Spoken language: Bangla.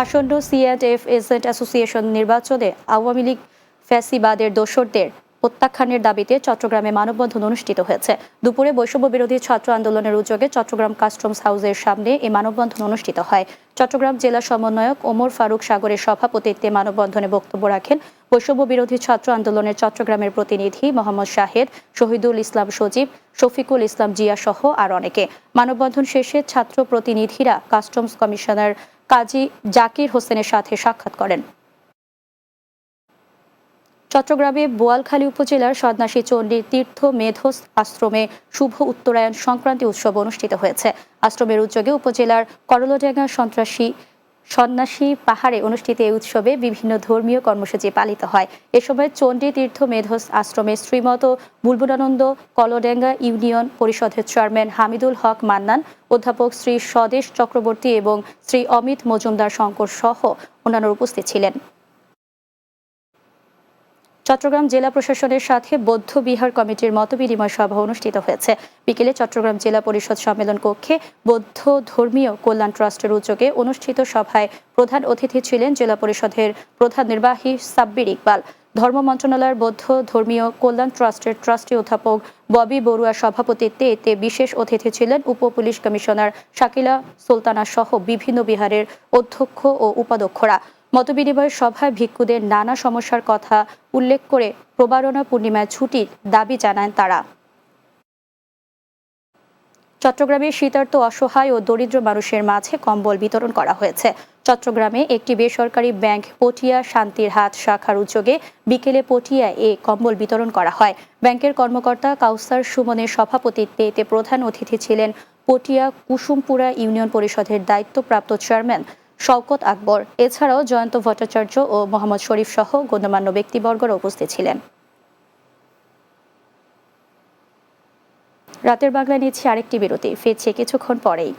আসন্ন সি&এফ এজেন্ট অ্যাসোসিয়েশন নির্বাচনে আওয়ামী লীগ ফ্যাসিবাদের দোসরদের প্রত্যাখ্যানের দাবিতে চট্টগ্রামে মানববন্ধন অনুষ্ঠিত হয়েছে। দুপুরে বৈষম্য বিরোধী ছাত্র আন্দোলনের উদ্যোগে চট্টগ্রাম কাস্টমস হাউসের সামনে এই মানববন্ধন অনুষ্ঠিত হয়। চট্টগ্রাম জেলা সমন্বয়ক ওমর ফারুক সাগরের সভাপতিত্বে মানববন্ধনে বক্তব্য রাখেন বৈষম্য বিরোধী ছাত্র আন্দোলনের চট্টগ্রামের প্রতিনিধি মোহাম্মদ শাহেদ, শহীদুল ইসলাম সজীব, শফিকুল ইসলাম জিয়া সহ আর অনেকে। মানববন্ধন শেষে ছাত্র প্রতিনিধিরা কাস্টমস কমিশনার কাজী জাকির হোসেনের সাথে সাক্ষাৎ করেন। চট্টগ্রামে বোয়ালখালী উপজেলার সন্ন্যাসী চণ্ডীর তীর্থ মেধস আশ্রমে শুভ উত্তরায়ণ সংক্রান্তি উৎসব অনুষ্ঠিত হয়েছে। আশ্রমের উদ্যোগে উপজেলার করলডাঙ্গা সন্ন্যাসী পাহাড়ে অনুষ্ঠিত এই উৎসবে বিভিন্ন ধর্মীয় কর্মসূচি পালিত হয়। এ সময় চণ্ডী তীর্থ মেধস আশ্রমে শ্রীমত বুলবুলানন্দ কলডাঙ্গা ইউনিয়ন পরিষদের চেয়ারম্যান হামিদুল হক মান্নান, অধ্যাপক শ্রী স্বদেশ চক্রবর্তী এবং শ্রী অমিত মজুমদার শঙ্কর সহ অন্যান্যরা উপস্থিত ছিলেন। চট্টগ্রাম জেলা প্রশাসনের সাথে বৌদ্ধ বিহার কমিটির মতবিনিময় সভা অনুষ্ঠিত হয়েছে। বিকেলে চট্টগ্রাম জেলা পরিষদ সম্মেলন কক্ষে বৌদ্ধ ধর্মীয় কল্যাণ ট্রাস্টের উদ্যোগে অনুষ্ঠিত সভায় প্রধান অতিথি ছিলেন জেলা পরিষদের প্রধান নির্বাহী সাব্বির ইকবাল। ধর্ম মন্ত্রণালয়ের বৌদ্ধ ধর্মীয় কল্যাণ ট্রাস্টের ট্রাস্টি অধ্যাপক ববি বড়ুয়ার সভাপতিত্বে এতে বিশেষ অতিথি ছিলেন উপ পুলিশ কমিশনার শাকিলা সুলতানা সহ বিভিন্ন বিহারের অধ্যক্ষ ও উপাধ্যক্ষরা। মতবিনিময় সভায় ভিক্ষুদের নানা সমস্যার কথা উল্লেখ করে প্রবারণা পূর্ণিমায় ছুটির দাবি জানান তারা। চট্টগ্রামে শীতার্ত অসহায় ও দরিদ্র মানুষের মাঝে কম্বল বিতরণ করা হয়েছে। চট্টগ্রামে একটি বেসরকারি ব্যাংক পটিয়া শান্তির হাত শাখার উদ্যোগে বিকেলে পটিয়ায় এ কম্বল বিতরণ করা হয়। ব্যাংকের কর্মকর্তা কাউসার সুমনের সভাপতিত্বে এতে প্রধান অতিথি ছিলেন পটিয়া কুসুমপুরা ইউনিয়ন পরিষদের দায়িত্বপ্রাপ্ত চেয়ারম্যান শওকত আকবর। এছাড়াও জয়ন্ত ভট্টাচার্য ও মোহাম্মদ শরীফ সহ গণ্যমান্য ব্যক্তিবর্গরা উপস্থিত ছিলেন। রাতের বাংলা নিচ্ছে আরেকটি বিরতি, ফিরছে কিছুক্ষণ পরেই।